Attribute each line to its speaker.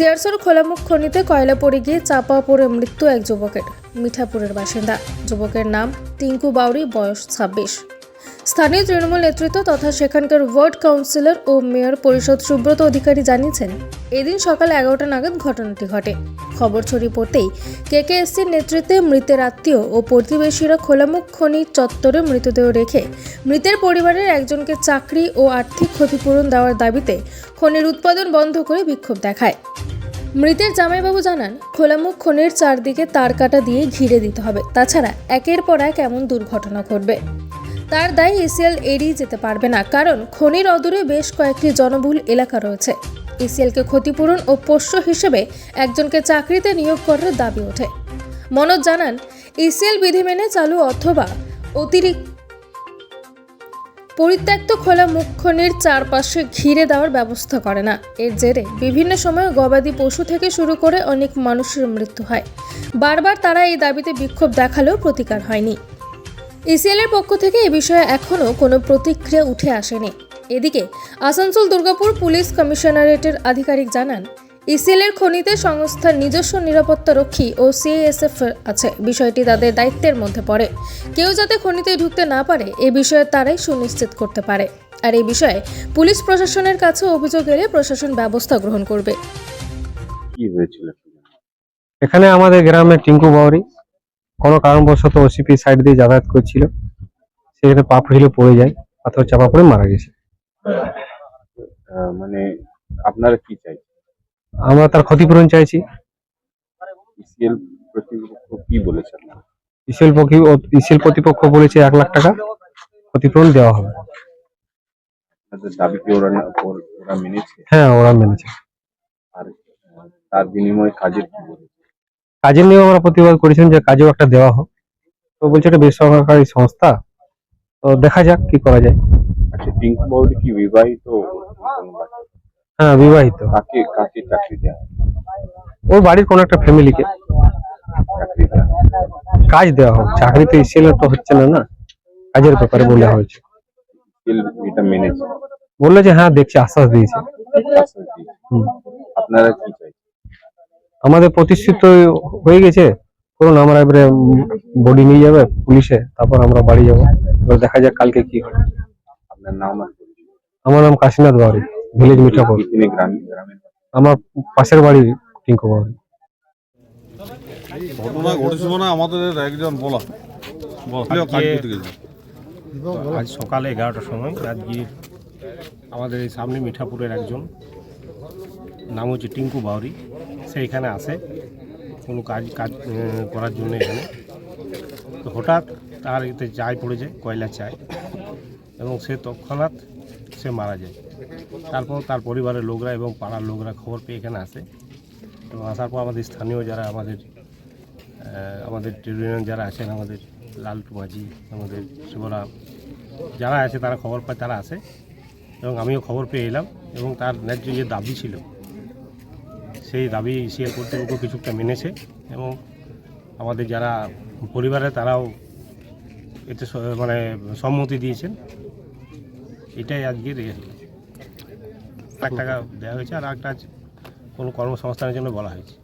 Speaker 1: জিয়ারসর খোলামুখ খনিতে কয়লা পড়ে গিয়ে চাপা পড়ে মৃত্যু এক যুবকের। মিঠাপুরের বাসিন্দা। যুবকের নাম টিঙ্কু বাউরি, বয়স 26। স্থানীয় তৃণমূল নেতৃত্ব তথা সেখানকার ওয়ার্ড কাউন্সিলর ও মেয়র পরিষদ সুব্রত অধিকারী জানিয়েছেন, এদিন সকাল 11টা নাগাদ ঘটনাটি ঘটে। খবর ছড়িয়ে পড়তেই কেকেএসসির নেতৃত্বে মৃতের আত্মীয় ও প্রতিবেশীরা খোলামুখ খনি চত্বরে মৃতদেহ রেখে মৃতের পরিবারের একজনকে চাকরি ও আর্থিক ক্ষতিপূরণ দেওয়ার দাবিতে খনির উৎপাদন বন্ধ করে বিক্ষোভ দেখায়। মৃতের জামাইবাবু জানান, খোলামুখ খনির চারদিকে তার কাটা দিয়ে ঘিরে দিতে হবে, তাছাড়া একের পর এক এমন দুর্ঘটনা ঘটবে। তার দায় ইসিএল এড়িয়ে যেতে পারবে না, কারণ খনির অদূরে বেশ কয়েকটি জনবহুল এলাকা রয়েছে। ইসিএলকে ক্ষতিপূরণ ও পোষ্য হিসেবে একজনকে চাকরিতে নিয়োগ করার দাবি ওঠে। মনোজ জানান, ইসিএল বিধি মেনে চালু অথবা অতিরিক্ত পরিত্যক্ত খোলামুখ খনির চারপাশে ঘিরে দেওয়ার ব্যবস্থা করে না। এর জেরে বিভিন্ন সময় গবাদি পশু থেকে শুরু করে অনেক মানুষের মৃত্যু হয়। বারবার তারা এই দাবিতে বিক্ষোভ দেখালেও প্রতিকার হয়নি। ইসিএল এর পক্ষ থেকে এ বিষয়ে এখনও কোনো প্রতিক্রিয়া উঠে আসেনি। এদিকে আসানসোল দুর্গাপুর পুলিশ কমিশনারেটের আধিকারিক জানান, ইসিএল এর খনিতে সংস্থার নিজস্ব নিরাপত্তা রক্ষী ও সিএএসএফ আছে। বিষয়টি তাদের দায়িত্বের মধ্যে পড়ে। কেউ যাতে খনিতে ঢুকতে না পারে এ বিষয়ে তারাই সুনিশ্চিত করতে পারে। আর এই বিষয়ে পুলিশ প্রশাসনের কাছে অভিযোগ এলে প্রশাসন ব্যবস্থা গ্রহণ করবে।
Speaker 2: কি হয়েছিল?
Speaker 3: এখানে আমাদের গ্রামে টিঙ্কু বাউরি কোনো কারণবশত ওসিপি সাইড দিয়ে যাতায়াত করছিল, সেখানে পা ফেলে পড়ে যায়, পাথর চাপা পড়ে মারা গেছে।
Speaker 2: মানে আপনারা কি চাই?
Speaker 3: আমরা তার ক্ষতিপূরণ চাইছি।
Speaker 2: ইসিএল কর্তৃপক্ষ কি বলেছে আপনারা?
Speaker 3: ইসিএল কর্তৃপক্ষ বলেছে 1 লাখ টাকা ক্ষতিপূরণ দেওয়া হবে।
Speaker 2: আপনাদের দাবি কি ওরা মেনেছে?
Speaker 3: হ্যাঁ, ওরা মেনেছে।
Speaker 2: আর তার বিনিময়ে কাজের কি বলেছে?
Speaker 3: কাজের নিয়েও আমরা প্রতিবাদ করেছিলাম যে কাজেও একটা দেওয়া হোক, তো বলছে এটা বেসরকারি সংস্থা, তো দেখা যাক কি করা যায়।
Speaker 2: আচ্ছা, টিঙ্কু বাউরি কি বিবাহিত?
Speaker 3: হ্যাঁ, বিবাহিত।
Speaker 2: কাকে কাকে চাকরি দেওয়া হবে?
Speaker 3: ওর বাড়ির কোনো একটা ফ্যামিলিকে
Speaker 2: চাকরি দেওয়া হবে?
Speaker 3: কাজ দেওয়া হোক। চাকরি তো ইসিএল তো হচ্ছে না, কাজের ব্যাপারে বলা হয়েছে।
Speaker 2: ইসিএল এটা মেনেছে?
Speaker 3: বললো যে হ্যাঁ দেখছি, আশ্বাস দিয়েছে।
Speaker 2: আশ্বাস দিয়েছে। আপনারা কি চাই?
Speaker 3: আমাদের প্রতিষ্ঠিত হয়ে গেছে, করুন, আমরা এবারে বডি নিয়ে যাবে পুলিশে, তারপর আমরা বাড়ি যাবো। এবার দেখা যাক কালকে কি হয়।
Speaker 2: আপনার নাম আর পরিচয়?
Speaker 3: আমার নাম কাশীনাথ বাউরি, ভিলেজ মিঠাপুর।
Speaker 2: তিনি গ্রামের?
Speaker 3: আমার পাশের বাড়ি টিঙ্কু বাউরি।
Speaker 4: ঘটনা ঘটেছে মানে আমাদের একজন বলা
Speaker 5: আজ সকালে 11টার সময় রাজগীর আমাদের এই সামনে মিঠাপুরের একজন নাম হচ্ছে টিঙ্কু বাউরি, সে এখানে আসে কোনো কাজ করার জন্য এখানে। তো হঠাৎ তার এতে চায় পড়ে যায়, কয়লা চায়, এবং সে তৎক্ষণাৎ সে মারা যায়। তারপর তার পরিবারের লোকরা এবং পাড়ার লোকরা খবর পেয়ে এখানে আসে, এবং আসার পর আমাদের স্থানীয় যারা আমাদের ট্রেড ইউনিয়ন যারা আছেন, আমাদের লালটু মাঝি, আমাদের শিবরাম যারা আছে, তারা খবর পায়, তারা আসে, এবং আমিও খবর পেয়ে এলাম। এবং তার ন্যায্য যে দাবি ছিল, সেই দাবি ইসিএল কর্তৃপক্ষ কিছুটা মেনেছে, এবং আমাদের যারা পরিবারে তারাও এতে মানে সম্মতি দিয়েছেন। এটাই আজকের 1 লাখ টাকা দেওয়া হয়েছে, আর একটা কোনো কর্মসংস্থানের জন্য বলা হয়েছে।